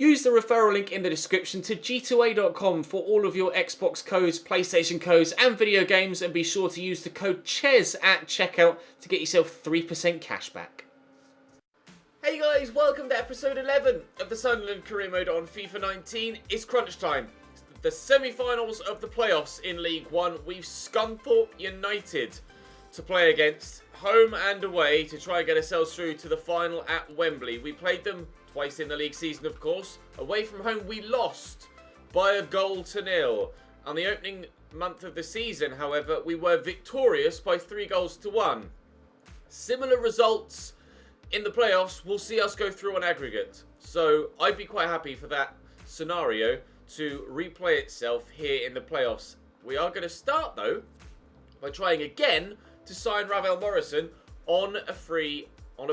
Use the referral link in the description to g2a.com for all of your Xbox codes, PlayStation codes and video games, and be sure to use the code CHES at checkout to get yourself 3% cash back. Hey guys, welcome to episode 11 of the Sunderland career mode on FIFA 19. It's crunch time. It's the semi-finals of the playoffs in League One. We've Scunthorpe United to play against, home and away, to try and get ourselves through to the final at Wembley. We played them twice in the league season, of course. Away from home, we lost by 1-0. On the opening month of the season, however, we were victorious by 3-1. Similar results in the playoffs will see us go through on aggregate. So I'd be quite happy for that scenario to replay itself here in the playoffs. We are going to start, though, by trying again to sign Ravel Morrison on a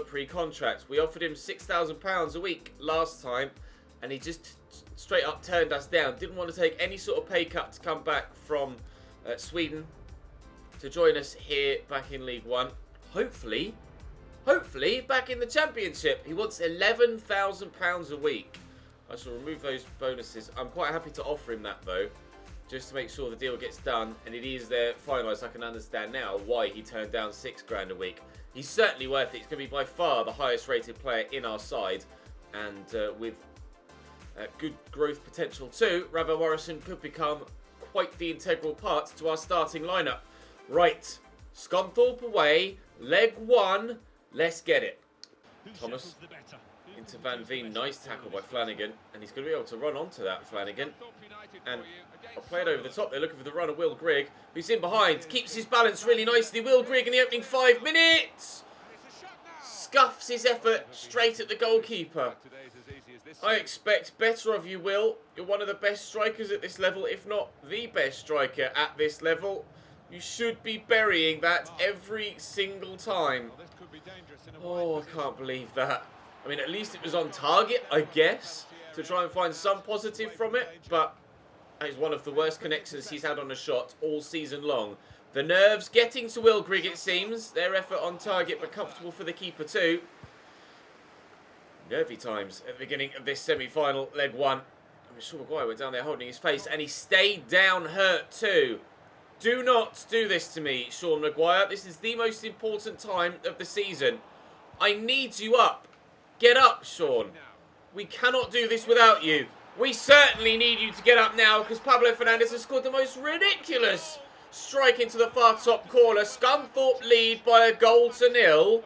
pre-contract. We offered him £6,000 a week last time, and he just straight up turned us down. Didn't want to take any sort of pay cut to come back from Sweden to join us here back in League One. Hopefully back in the Championship. He wants £11,000 a week. I shall remove those bonuses. I'm quite happy to offer him that, though, just to make sure the deal gets done and it is there finalised. I can understand now why he turned down £6,000 a week. He's certainly worth it. He's going to be by far the highest rated player in our side, and with good growth potential too, Ravel Morrison could become quite the integral part to our starting lineup. Right, Scunthorpe away, leg one, let's get it. Thomas into Van Veen, nice tackle by Flanagan, and he's going to be able to run onto that, Flanagan. And I'll play it over the top. They're looking for the run of Will Grigg, who's in behind, keeps his balance really nicely. Will Grigg in the opening 5 minutes scuffs his effort straight at the goalkeeper. I expect better of you, Will. You're one of the best strikers at this level, if not the best striker at this level. You should be burying that every single time. Oh, I can't believe that. I mean, at least it was on target, I guess, to try and find some positive from it, but that is one of the worst connections he's had on a shot all season long. The nerves getting to Will Grigg, it seems. Their effort on target, but comfortable for the keeper too. Nervy times at the beginning of this semi-final, leg one. Sean Maguire went down there holding his face, and he stayed down hurt too. Do not do this to me, Sean Maguire. This is the most important time of the season. I need you up. Get up, Sean. We cannot do this without you. We certainly need you to get up now, because Pablo Fernandes has scored the most ridiculous strike into the far top corner. Scunthorpe lead by 1-0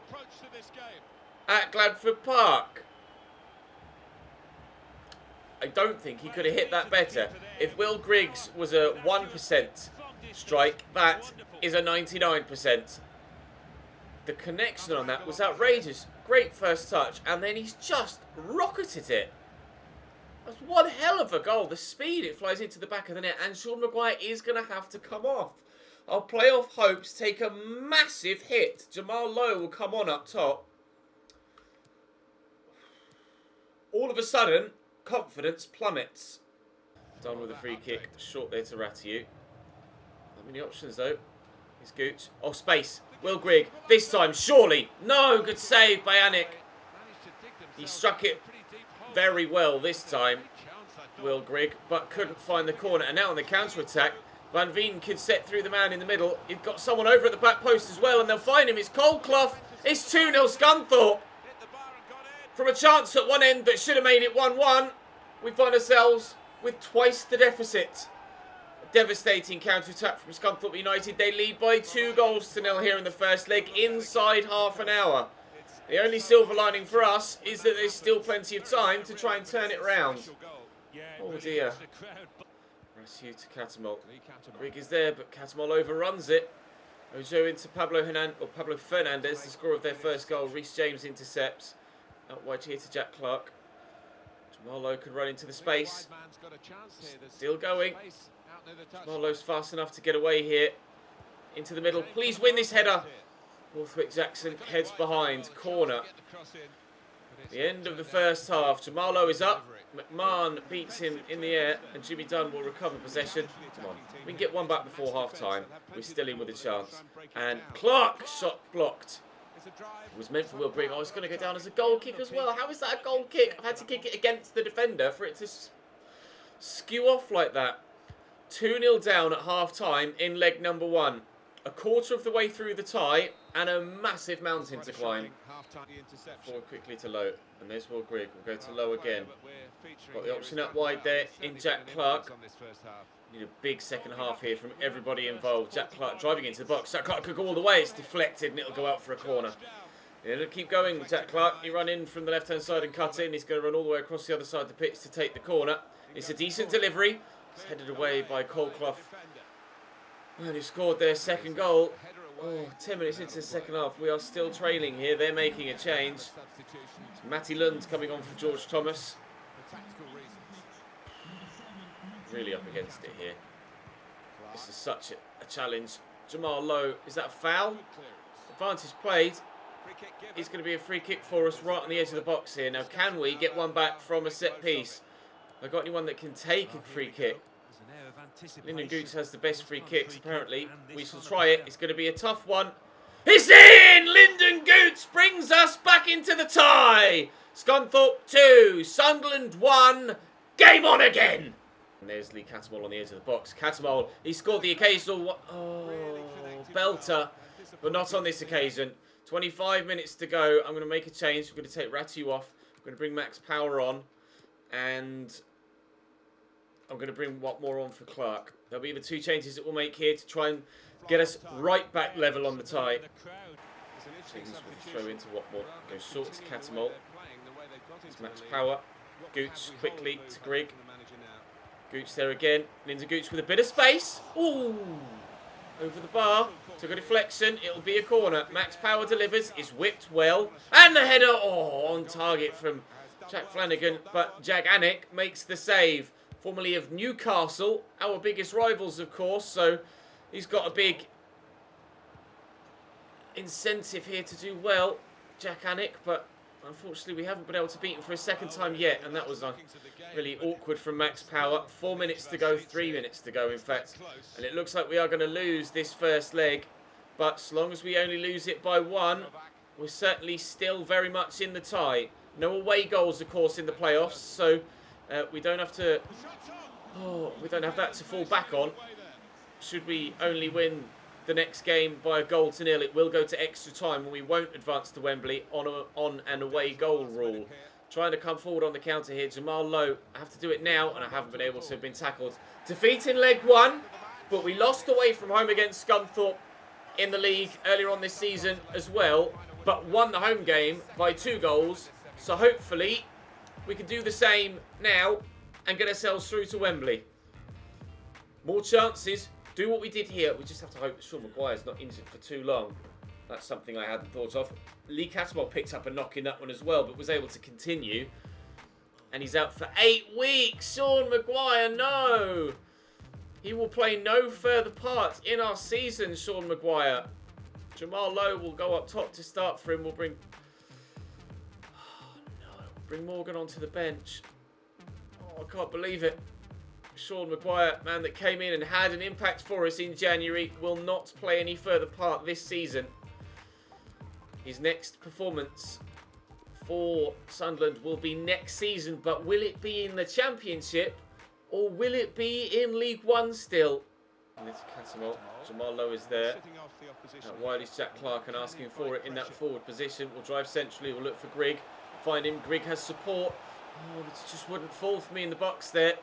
at Gladford Park. I don't think he could have hit that better. If Will Griggs was a 1% strike, that is a 99%. The connection on that was outrageous. Great first touch, and then he's just rocketed it. That's one hell of a goal. The speed it flies into the back of the net, and Sean Maguire is going to have to come off. Our playoff hopes take a massive hit. Jamal Lowe will come on up top. All of a sudden, confidence plummets. Done with a free kick. Short there to Ratiu. Not many options, though. Here's Gooch. Oh, space. Will Grigg, this time, surely. No, good save by Anik. He struck it very well this time, Will Grigg, but couldn't find the corner. And now on the counter-attack, Van Veen could set through the man in the middle. You've got someone over at the back post as well, and they'll find him. It's Coldclough. It's 2-0 Scunthorpe. From a chance at one end that should have made it 1-1, we find ourselves with twice the deficit. Devastating counter-attack from Scunthorpe United. They lead by 2-0 here in the first leg, inside half an hour. The only silver lining for us is that there's still plenty of time to try and turn it round. Oh dear. Ratiu to Catamol. Grigg is there, but Catamol overruns it. Ojo into Pablo Fernandes, the scorer of their first goal. Reece James intercepts. Out wide here to Jack Clark. Jamal Lowe can run into the space. Still going. Marlowe's fast enough to get away here. Into the middle. Please win this header. Northwick Jackson heads behind. Corner. The end of the first half. Jamal Lowe is up. McMahon beats him in the air, and Jimmy Dunn will recover possession. Come on. We can get one back before half time. We're still in with a chance. And Clark shot blocked. It was meant for Will Grigg. Oh, it's going to go down as a goal kick as well. How is that a goal kick? I've had to kick it against the defender for it to skew off like that. 2-0 down at half-time in leg number 1. A quarter of the way through the tie and a massive mountain to climb. Forward quickly to Lowe. And there's Will Grigg. We'll go to Lowe again. Got the option up wide there in Jack Clark. Need a big second half here from everybody involved. Jack Clark driving into the box. Jack Clark could go all the way. It's deflected and it'll go out for a corner. It'll keep going. Jack Clark, he run in from the left-hand side and cut in. He's going to run all the way across the other side of the pitch to take the corner. It's a decent delivery. It's headed away by Colclough. And he scored their second goal. Oh, 10 minutes into the second half. We are still trailing here. They're making a change. It's Matty Lund coming on for George Thomas. Really up against it here. This is such a challenge. Jamal Lowe, is that a foul? Advantage played. It's going to be a free kick for us right on the edge of the box here. Now, can we get one back from a set piece? Have I got anyone that can take a free kick? Lyndon Gooch has the best free kicks, apparently. We shall try it. It's going to be a tough one. It's in! Lyndon Gooch brings us back into the tie. Scunthorpe 2, Sunderland 1. Game on again! And there's Lee Cattermole on the edge of the box. Cattermole, he scored the occasional belter, but not on this occasion. 25 minutes to go. I'm going to make a change. We're going to take Ratu off. I'm going to bring Max Power on. And I'm going to bring Watmore on for Clark. There'll be the 2 changes that we'll make here to try and get us right back level on the tie. Throw into Watmore. Go short to Cattermole. It's Max Power. Gooch quickly to Grigg. Gooch there again. Lyndon Gooch with a bit of space. Ooh! Over the bar. Took a deflection. It'll be a corner. Max Power delivers. Is whipped well. And the header. Oh, on target from Jack Flanagan. But Jack Anik makes the save. Formerly of Newcastle. Our biggest rivals, of course. So he's got a big incentive here to do well. Jack Anik. But unfortunately, we haven't been able to beat him for a second time yet. And that was really awkward from Max Power. 4 minutes to go. 3 minutes to go, in fact. And it looks like we are going to lose this first leg. But as long as we only lose it by 1, we're certainly still very much in the tie. No away goals, of course, in the playoffs. So we don't have to... we don't have that to fall back on. Should we only win the next game by a goal to 0, it will go to extra time and we won't advance to Wembley on an away goal rule. Trying to come forward on the counter here. Jamal Lowe, I have to do it now, and I haven't been able to have been tackled. Defeat in leg 1, but we lost away from home against Scunthorpe in the league earlier on this season as well, but won the home game by 2 goals. So hopefully we can do the same now and get ourselves through to Wembley. More chances. Do what we did here. We just have to hope that Sean Maguire's not injured for too long. That's something I hadn't thought of. Lee Cattermole picked up a knock in that one as well, but was able to continue. And he's out for 8 weeks. Sean Maguire, no! He will play no further part in our season, Sean Maguire. Jamal Lowe will go up top to start for him. We'll bring... bring Morgan onto the bench. Oh, I can't believe it. Sean Maguire, man that came in and had an impact for us in January, will not play any further part this season. His next performance for Sunderland will be next season, but will it be in the Championship or will it be in League One still? And it's Cattermole. Jamal Lowe is there. Out wide is Jack Clark and asking for it in that forward position. We'll drive centrally, we'll look for Grigg. Find him, Grigg has support. Oh, it just wouldn't fall for me in the box there.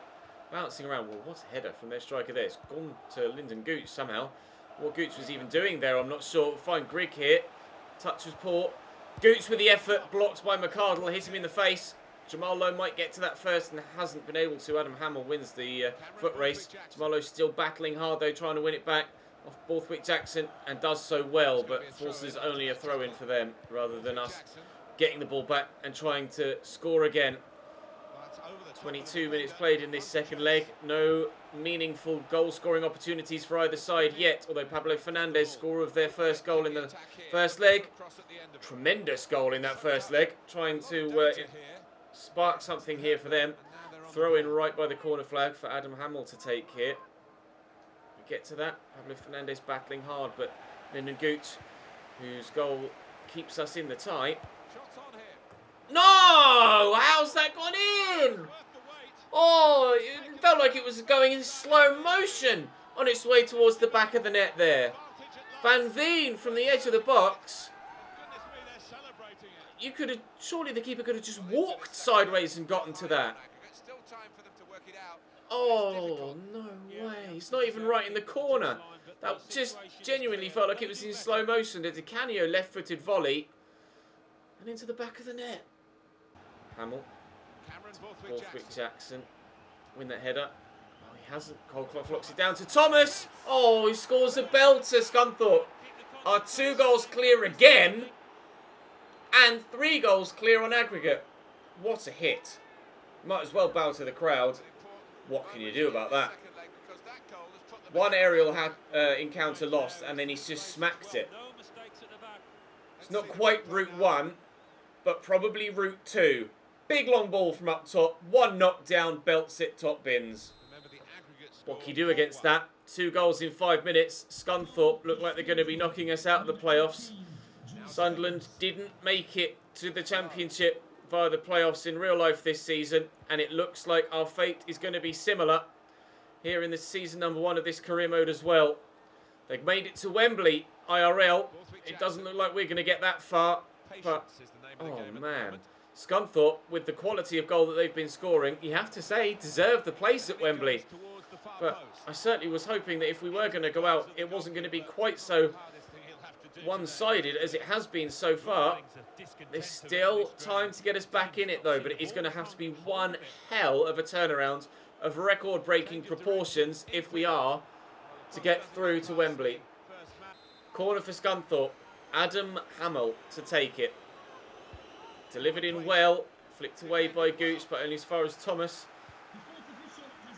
Bouncing around. Well, what a header from their striker there. It's gone to Lyndon Gooch somehow. What Gooch was even doing there, I'm not sure. We'll find Grigg here. Touch was poor. Gooch with the effort. Blocked by McArdle. Hit him in the face. Jamal Lowe might get to that first and hasn't been able to. Adam Hamill wins the foot race. Jamal Lowe still battling hard though, trying to win it back off Borthwick Jackson and does so well, but forces only a throw-in for them rather than us getting the ball back and trying to score again. 22 minutes played in this second leg. No meaningful goal-scoring opportunities for either side yet, although Pablo Fernandez, scorer of their first goal in the first leg. Tremendous goal in that first leg. Trying to spark something here for them. Throw in right by the corner flag for Adam Hamill to take here. We get to that. Pablo Fernandez battling hard, but Lyndon Gooch, whose goal keeps us in the tie. No! How's that gone in? Oh, it felt like it was going in slow motion on its way towards the back of the net there. Van Veen from the edge of the box. You could have, surely the keeper could have just walked sideways and gotten to that. Oh, no way. It's not even right in the corner. That just genuinely felt like it was in slow motion. The Di Canio left-footed volley. And into the back of the net. Hamill. Borthwick Jackson. Win that header. Oh, he hasn't. Colclough locks it down to Thomas. Oh, he scores a belter, Scunthorpe. Are 2 goals clear again. And 3 goals clear on aggregate. What a hit. Might as well bow to the crowd. What can you do about that? One aerial encounter lost, and then he's just smacked it. It's not quite route 1, but probably route 2. Big long ball from up top. 1 knockdown, belts it, top bins. What can you do against that? 2 goals in 5 minutes. Scunthorpe look like they're going to be knocking us out of the playoffs. Sunderland didn't make it to the Championship via the playoffs in real life this season, and it looks like our fate is going to be similar here in the season number 1 of this career mode as well. They've made it to Wembley IRL. It doesn't look like we're going to get that far, but oh man, Scunthorpe, with the quality of goal that they've been scoring, you have to say, deserved the place at Wembley. But I certainly was hoping that if we were going to go out, it wasn't going to be quite so one-sided as it has been so far. There's still time to get us back in it though, but it is going to have to be one hell of a turnaround of record-breaking proportions if we are to get through to Wembley. Corner for Scunthorpe. Adam Hamill to take it. Delivered in well, flicked away by Gooch, but only as far as Thomas.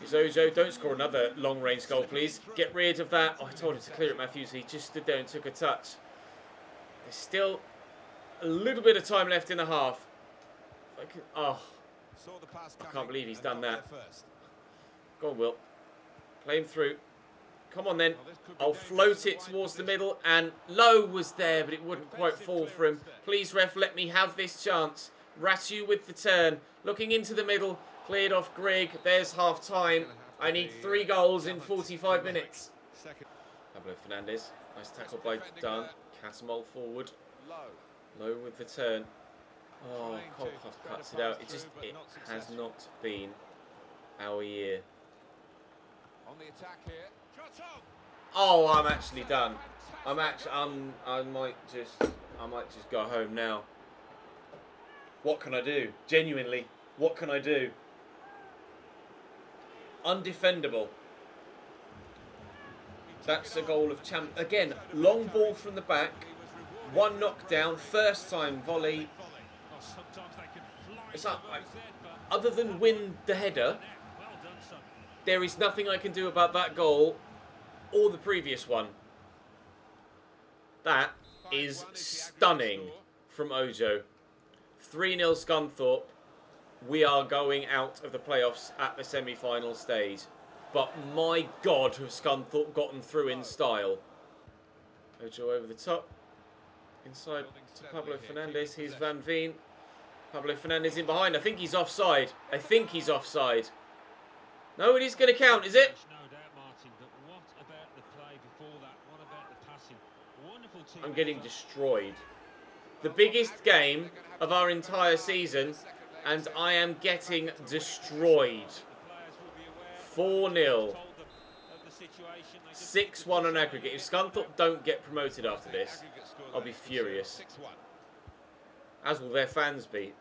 Is Ojo, don't score another long-range goal, please. Get rid of that. Oh, I told him to clear it, Matthews. He just stood there and took a touch. There's still a little bit of time left in the half. Oh, I can't believe he's done that. Go on, Will. Play him through. Come on, then. I'll float it towards the middle, and Lowe was there, but it wouldn't quite fall for him. Please, ref, let me have this chance. Ratu with the turn. Looking into the middle. Cleared off Grigg. There's half-time. I need 3 goals in 45 minutes. Pablo Fernandes. Nice tackle by Dunn. Catamol forward. Lowe with the turn. Oh, Colclough cuts it out. It has not been our year. Oh, I'm actually done. I might just go home now. What can I do? Genuinely, what can I do? Undefendable. That's a goal of again, long ball from the back. 1 knockdown, first time volley. It's up. Other than win the header, there is nothing I can do about that goal or the previous one. That is stunning from Ojo. 3-0 Scunthorpe. We are going out of the playoffs at the semi-final stage. But my God, have Scunthorpe gotten through in style. Ojo over the top. Inside to Pablo Fernandes. Here's Van Veen. Pablo Fernandes in behind. I think he's offside. No, it is going to count, is it? I'm getting destroyed. The biggest game of our entire season, and I am getting destroyed. 4-0. 6-1 on aggregate. If Scunthorpe don't get promoted after this, I'll be furious. As will their fans be.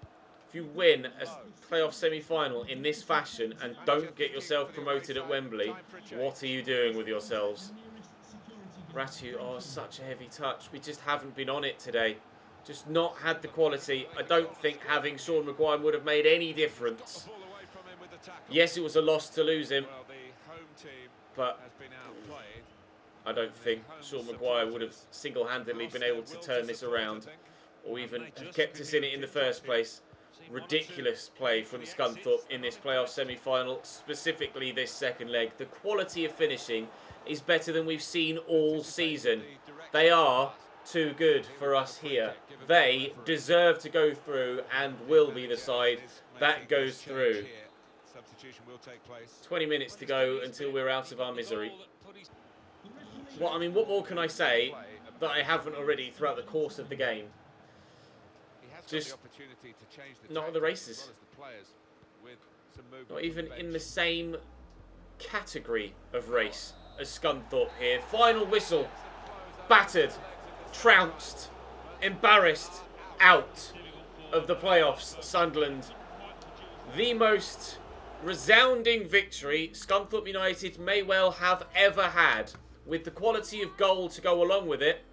If you win a playoff semi-final in this fashion and don't get yourself promoted at Wembley, what are you doing with yourselves? Ratu, oh, such a heavy touch. We just haven't been on it today. Just not had the quality. I don't think having Sean Maguire would have made any difference. Yes, it was a loss to lose him, but I don't think Sean Maguire would have single-handedly been able to turn this around or even have kept us in it in the first place. Ridiculous play from Scunthorpe in this playoff semi-final, specifically this second leg. The quality of finishing is better than we've seen all season. They are too good for us here. They deserve to go through and will be the side that goes through. 20 minutes to go until we're out of our misery. What more can I say that I haven't already throughout the course of the game? Just not at the races. Not even in the same category of race as Scunthorpe here. Final whistle. Battered, trounced, embarrassed, out of the playoffs. Sunderland. The most resounding victory Scunthorpe United may well have ever had, with the quality of goal to go along with it.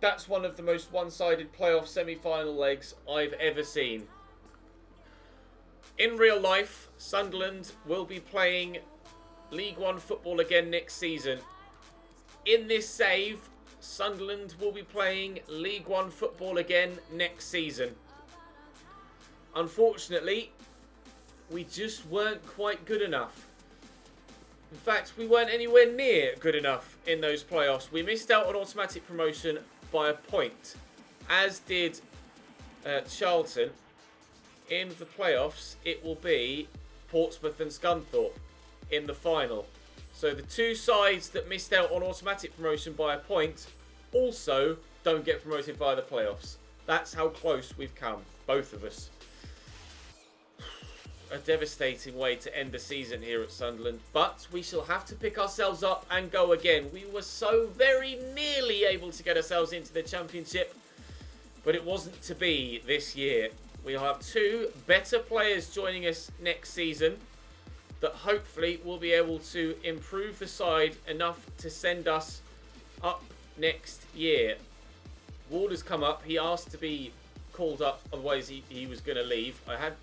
That's one of the most one-sided playoff semi-final legs I've ever seen. In real life, Sunderland will be playing League One football again next season. In this save, Sunderland will be playing League One football again next season. Unfortunately, we just weren't quite good enough. In fact, we weren't anywhere near good enough in those playoffs. We missed out on automatic promotion by a point, as did Charlton. In the playoffs, it will be Portsmouth and Scunthorpe in the final. So the two sides that missed out on automatic promotion by a point also don't get promoted via the playoffs. That's how close we've come, both of us. A devastating way to end the season here at Sunderland, but we shall have to pick ourselves up and go again. We were so very nearly able to get ourselves into the Championship, but it wasn't to be this year. We'll have two better players joining us next season that hopefully will be able to improve the side enough to send us up next year. Ward has come up. He asked to be called up, otherwise he was going to leave. I had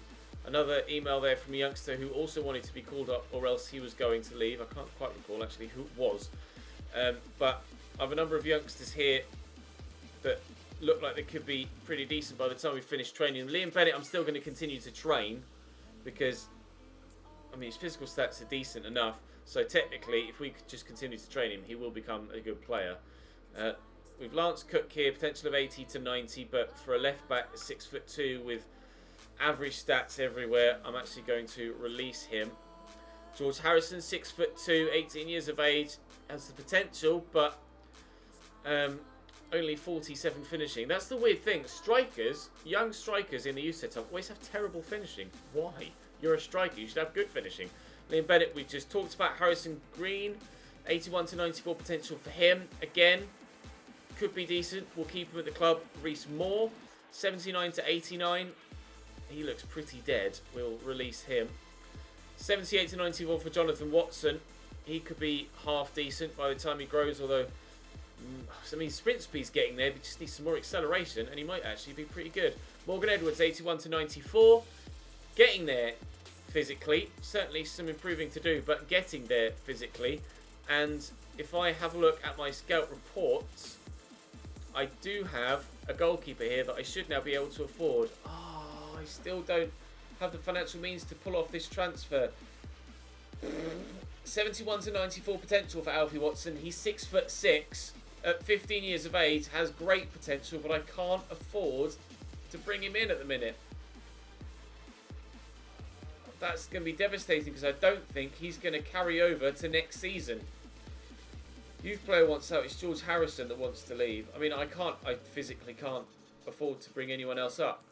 another email there from a youngster who also wanted to be called up, or else he was going to leave. I can't quite recall actually who it was. But I have a number of youngsters here that look like they could be pretty decent by the time we finish training. Liam Bennett, I'm still going to continue to train because, his physical stats are decent enough. So technically, if we could just continue to train him, he will become a good player. We've Lance Cook here, potential of 80 to 90, but for a left back, 6'2" with average stats everywhere, I'm actually going to release him. George Harrison, 6'2", 18 years of age, has the potential, but only 47 finishing. That's the weird thing. Strikers, young strikers in the youth setup always have terrible finishing. Why? You're a striker. You should have good finishing. Liam Bennett, we just talked about. Harrison Green, 81 to 94 potential for him. Again, could be decent. We'll keep him at the club. Reece Moore, 79 to 89. He looks pretty dead. We'll release him. 78 to 94 for Jonathan Watson. He could be half decent by the time he grows, although sprint speed's getting there, but just needs some more acceleration, and he might actually be pretty good. Morgan Edwards, 81 to 94. Getting there physically. Certainly some improving to do, but getting there physically. And if I have a look at my scout reports, I do have a goalkeeper here that I should now be able to afford. I still don't have the financial means to pull off this transfer. 71 to 94 potential for Alfie Watson. He's 6'6", at 15 years of age, has great potential, but I can't afford to bring him in at the minute. That's going to be devastating because I don't think he's going to carry over to next season. Youth player wants out. It's George Harrison that wants to leave. I physically can't afford to bring anyone else up.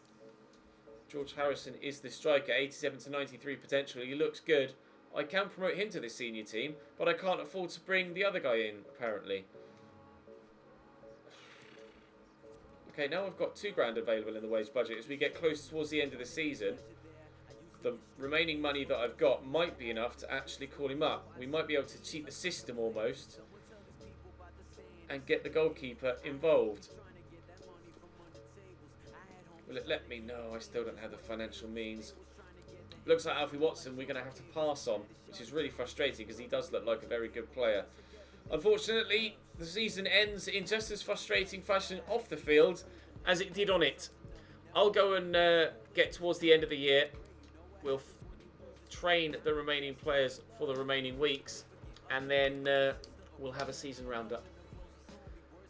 George Harrison is the striker, 87 to 93 potential. He looks good. I can promote him to the senior team, but I can't afford to bring the other guy in, apparently. Okay, now I've got £2,000 available in the wage budget. As we get close towards the end of the season, the remaining money that I've got might be enough to actually call him up. We might be able to cheat the system almost and get the goalkeeper involved. Will it let me? No, I still don't have the financial means. Looks like Alfie Watson we're going to have to pass on, which is really frustrating because he does look like a very good player. Unfortunately, the season ends in just as frustrating fashion off the field as it did on it. I'll go and get towards the end of the year. We'll train the remaining players for the remaining weeks, and then we'll have a season roundup.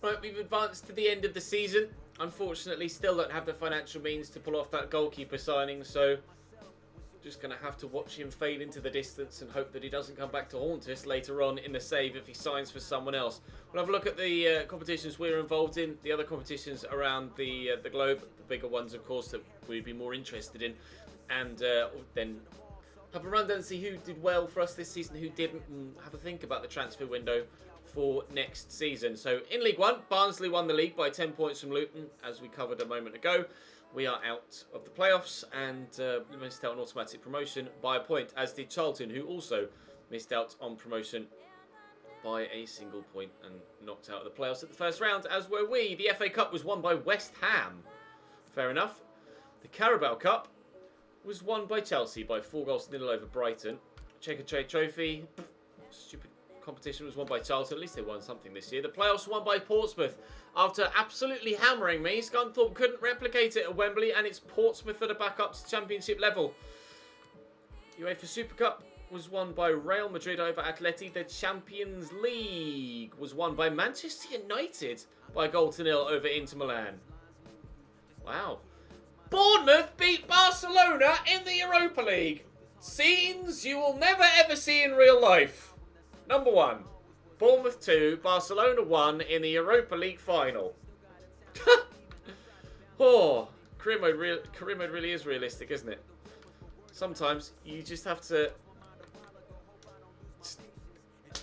Right, we've advanced to the end of the season. Unfortunately, still don't have the financial means to pull off that goalkeeper signing, so just going to have to watch him fade into the distance and hope that he doesn't come back to haunt us later on in the save if he signs for someone else. We'll have a look at the competitions we're involved in, the other competitions around the globe, the bigger ones, of course, that we'd be more interested in, and then have a rundown and see who did well for us this season, who didn't, and have a think about the transfer window for next season. So in League One, Barnsley won the league by 10 points from Luton, as we covered a moment ago. We are out of the playoffs and missed out on automatic promotion by a point, as did Charlton, who also missed out on promotion by a single point and knocked out of the playoffs at the first round, as were we. The FA Cup was won by West Ham. Fair enough. The Carabao Cup was won by Chelsea by 4-0 over Brighton. Checker Trade Trophy, stupid competition, was won by Charlton. At least they won something this year. The playoffs won by Portsmouth. After absolutely hammering me, Scunthorpe couldn't replicate it at Wembley, and it's Portsmouth that are back up to championship level. UEFA Super Cup was won by Real Madrid over Atleti. The Champions League was won by Manchester United by 0-0 over Inter Milan. Wow. Bournemouth beat Barcelona in the Europa League. Scenes you will never ever see in real life. Number 1. Bournemouth 2, Barcelona 1 in the Europa League final. Oh, career mode really is realistic, isn't it? Sometimes you just have to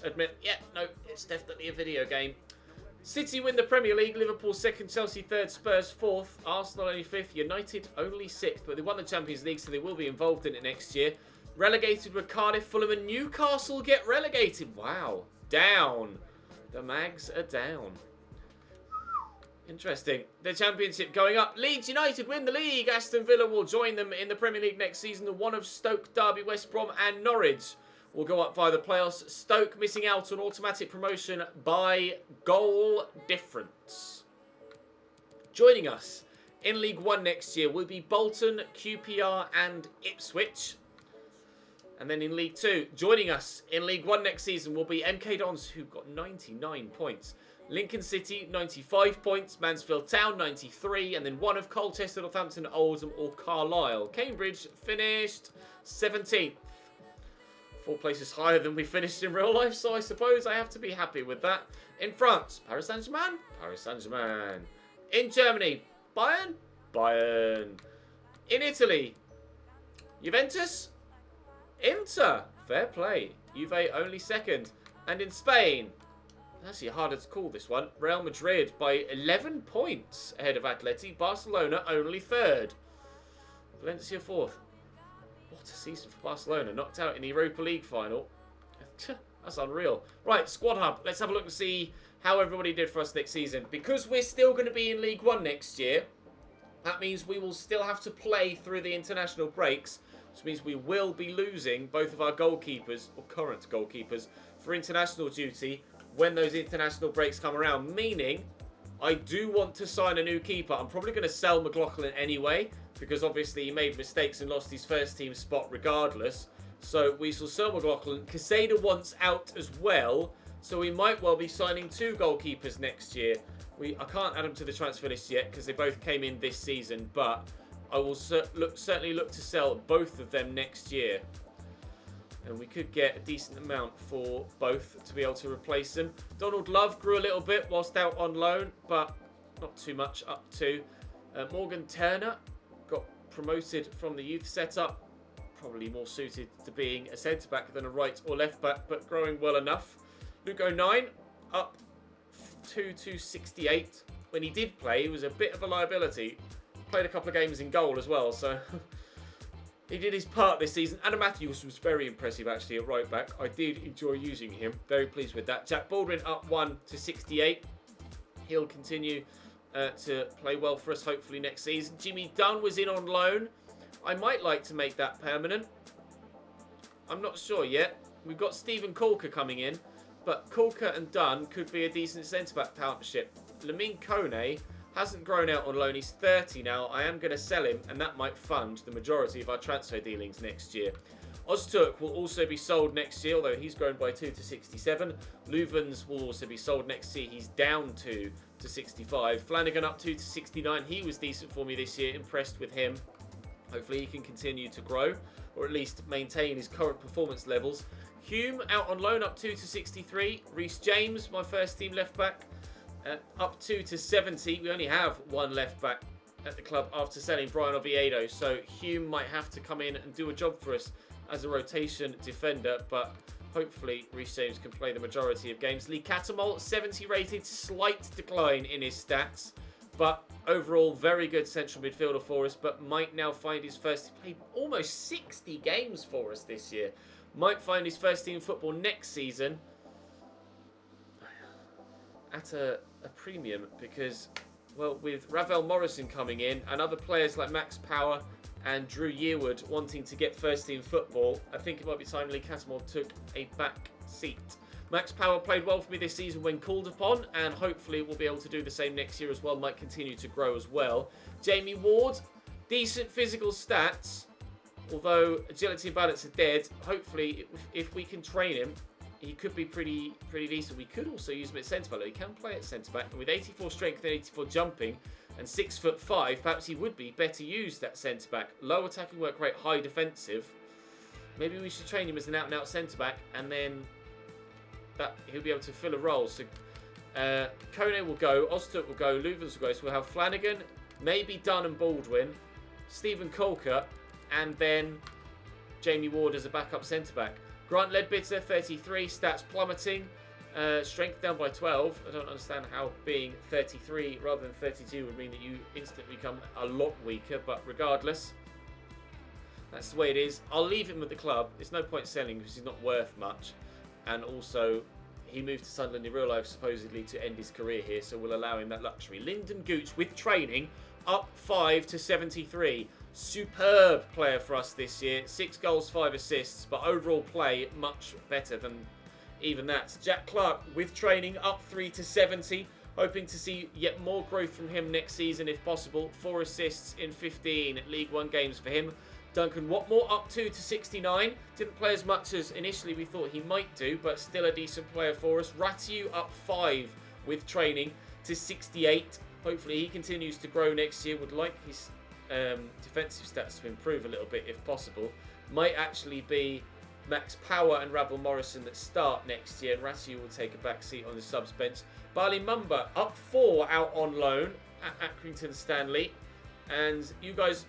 admit, yeah, no, it's definitely a video game. City win the Premier League, Liverpool 2nd, Chelsea 3rd, Spurs 4th, Arsenal only 5th, United only 6th, but they won the Champions League, so they will be involved in it next year. Relegated with Cardiff, Fulham and Newcastle get relegated. Wow. Down. The Mags are down. Interesting. The Championship going up. Leeds United win the league. Aston Villa will join them in the Premier League next season. The one of Stoke, Derby, West Brom and Norwich will go up via the playoffs. Stoke missing out on automatic promotion by goal difference. Joining us in League One next year will be Bolton, QPR and Ipswich. And then in League 2, joining us in League 1 next season will be MK Dons, who got 99 points. Lincoln City, 95 points. Mansfield Town, 93. And then one of Colchester, Northampton, Oldham or Carlisle. Cambridge finished 17th. 4 places higher than we finished in real life, so I suppose I have to be happy with that. In France, Paris Saint-Germain, Paris Saint-Germain. In Germany, Bayern, Bayern. In Italy, Juventus, Inter, fair play. Juve only 2nd. And in Spain, actually harder to call this one, Real Madrid by 11 points ahead of Atleti. Barcelona only 3rd. Valencia 4th. What a season for Barcelona. Knocked out in the Europa League final. That's unreal. Right, Squad Hub. Let's have a look and see how everybody did for us next season. Because we're still going to be in League 1 next year, that means we will still have to play through the international breaks, which means we will be losing both of our goalkeepers, or current goalkeepers, for international duty when those international breaks come around. Meaning, I do want to sign a new keeper. I'm probably going to sell McLaughlin anyway, because obviously he made mistakes and lost his first team spot regardless. So we shall sell McLaughlin. Casada wants out as well, so we might well be signing 2 goalkeepers next year. I can't add them to the transfer list yet because they both came in this season, but I will certainly look to sell both of them next year. And we could get a decent amount for both to be able to replace them. Donald Love grew a little bit whilst out on loan, but not too much up to. Morgan Turner got promoted from the youth setup. Probably more suited to being a centre-back than a right or left-back, but growing well enough. Luke 09 up to 68. When he did play, he was a bit of a liability. Played a couple of games in goal as well, so he did his part this season. Adam Matthews was very impressive actually at right back. I did enjoy using him. Very pleased with that. Jack Baldwin up 1 to 68. He'll continue to play well for us hopefully next season. Jimmy Dunn was in on loan. I might like to make that permanent. I'm not sure yet. We've got Stephen Corker coming in, but Corker and Dunn could be a decent centre-back partnership. Lamine Kone hasn't grown out on loan. He's 30 now. I am going to sell him, and that might fund the majority of our transfer dealings next year. Ozturk will also be sold next year, although he's grown by 2 to 67. Luvens will also be sold next year. He's down 2 to 65. Flanagan up 2 to 69. He was decent for me this year. Impressed with him. Hopefully he can continue to grow, or at least maintain his current performance levels. Hume out on loan, up 2 to 63. Reece James, my first team left back, up 2 to 70. We only have one left back at the club after selling Brian Oviedo, so Hume might have to come in and do a job for us as a rotation defender, but hopefully Reece James can play the majority of games. Lee Catamol, 70 rated, slight decline in his stats, but overall very good central midfielder for us, but might now find his first, he played almost 60 games for us this year, might find his first team football next season at a premium, because, well, with Ravel Morrison coming in and other players like Max Power and Drew Yearwood wanting to get first team football, I think it might be time Lee Catamol took a back seat. Max Power played well for me this season when called upon, and hopefully we'll be able to do the same next year as well, might continue to grow as well. Jamie Ward, decent physical stats, although agility and balance are dead. Hopefully, if we can train him, he could be pretty decent. We could also use him at centre back. He can play at centre back, and with 84 strength and 84 jumping and 6'5", perhaps he would be better used at centre back. Low attacking work rate, high defensive. Maybe we should train him as an out-and-out centre back, and then that he'll be able to fill a role. So Kone will go, Ostert will go, Louvens will go. So we'll have Flanagan, maybe Dunn and Baldwin, Stephen Colker, and then Jamie Ward as a backup centre back. Grant Ledbetter, 33, stats plummeting, strength down by 12. I don't understand how being 33 rather than 32 would mean that you instantly become a lot weaker, but regardless, that's the way it is. I'll leave him with the club. There's no point selling because he's not worth much. And also, he moved to Sunderland in real life supposedly to end his career here, so we'll allow him that luxury. Lyndon Gooch with training, up 5 to 73. Superb player for us this year. 6 goals, 5 assists, but overall play much better than even that. Jack Clark with training, up 3 to 70. Hoping to see yet more growth from him next season if possible. 4 assists in 15 League One games for him. Duncan Watmore up 2 to 69. Didn't play as much as initially we thought he might do, but still a decent player for us. Ratiu up 5 with training to 68. Hopefully he continues to grow next year. Would like his defensive stats to improve a little bit if possible. Might actually be Max Power and Ravel Morrison that start next year, and Ratiu will take a back seat on the subs bench. Bali Mumba up 4 out on loan at Accrington Stanley. And you guys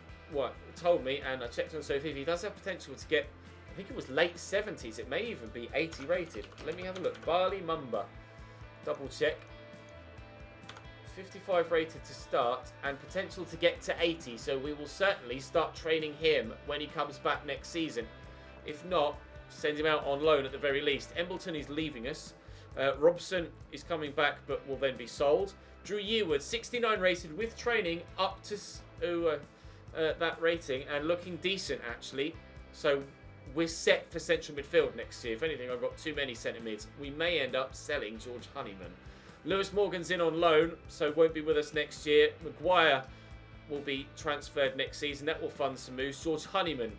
told me, and I checked on Sophie, he does have potential to get, I think it was late 70s, it may even be 80 rated. Let me have a look. Bali Mumba, double check. 55 rated to start and potential to get to 80, so we will certainly start training him when he comes back next season. If not, send him out on loan at the very least. Embleton is leaving us. Robson is coming back but will then be sold. Drew Yearwood, 69 rated with training, up to that rating and looking decent actually. So we're set for central midfield next year. If anything, I've got too many centre mids. We may end up selling George Honeyman. Lewis Morgan's in on loan, so won't be with us next year. Maguire will be transferred next season. That will fund some moves. George Honeyman,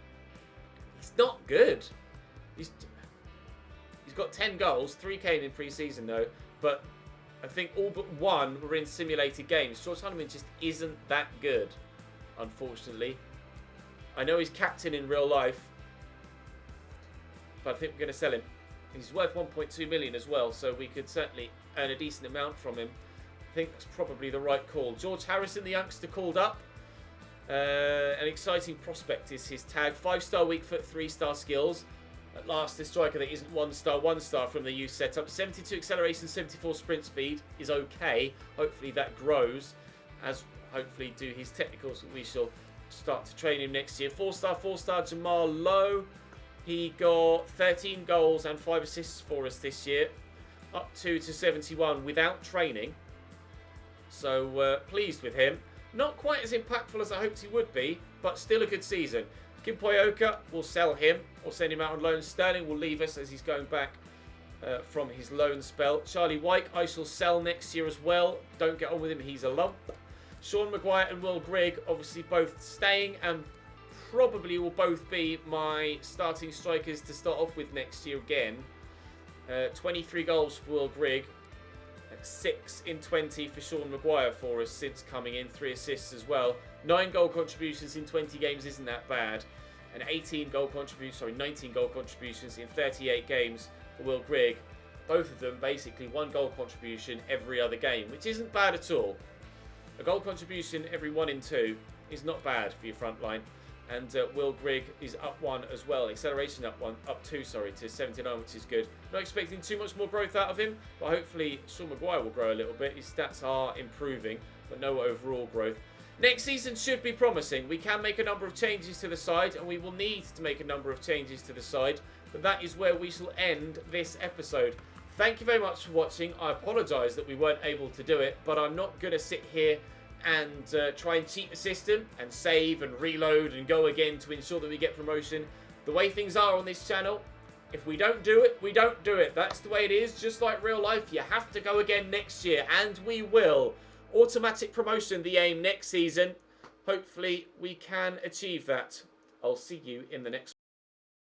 he's not good. He's got 10 goals, 3 came in pre-season though, but I think all but 1 were in simulated games. George Honeyman just isn't that good, unfortunately. I know he's captain in real life, but I think we're going to sell him. He's worth 1.2 million as well, so we could certainly earn a decent amount from him. I think that's probably the right call. George Harrison, the youngster, called up. An exciting prospect is his tag. 5-star weak foot, 3-star skills. At last, the striker that isn't 1-star from the youth setup. 72 acceleration, 74 sprint speed is okay. Hopefully that grows, as hopefully do his technicals. We shall start to train him next year. 4-star Jamal Lowe. He got 13 goals and 5 assists for us this year. Up 2 to 71 without training. So pleased with him. Not quite as impactful as I hoped he would be, but still a good season. Kimpoyoka, will sell him or send him out on loan. Sterling will leave us as he's going back from his loan spell. Charlie White, I shall sell next year as well. Don't get on with him, he's a lump. Sean Maguire and Will Grigg, obviously both staying and probably will both be my starting strikers to start off with next year again. 23 goals for Will Grigg. 6 in 20 for Sean Maguire for us since coming in. 3 assists as well. 9 goal contributions in 20 games isn't that bad. And 19 goal contributions in 38 games for Will Grigg. Both of them basically 1 goal contribution every other game, which isn't bad at all. A goal contribution every 1 in 2 is not bad for your front line. And Will Grigg is up 1 as well. Acceleration up 2, to 79, which is good. Not expecting too much more growth out of him, but hopefully Sean Maguire will grow a little bit. His stats are improving, but no overall growth. Next season should be promising. We can make a number of changes to the side, and we will need to make a number of changes to the side. But that is where we shall end this episode. Thank you very much for watching. I apologise that we weren't able to do it, but I'm not going to sit here and try and cheat the system and save and reload and go again to ensure that we get promotion. The way things are on this channel, if we don't do it, we don't do it. That's the way it is, just like real life. You have to go again next year, and we will. Automatic promotion, the aim next season. Hopefully we can achieve that. I'll see you in the next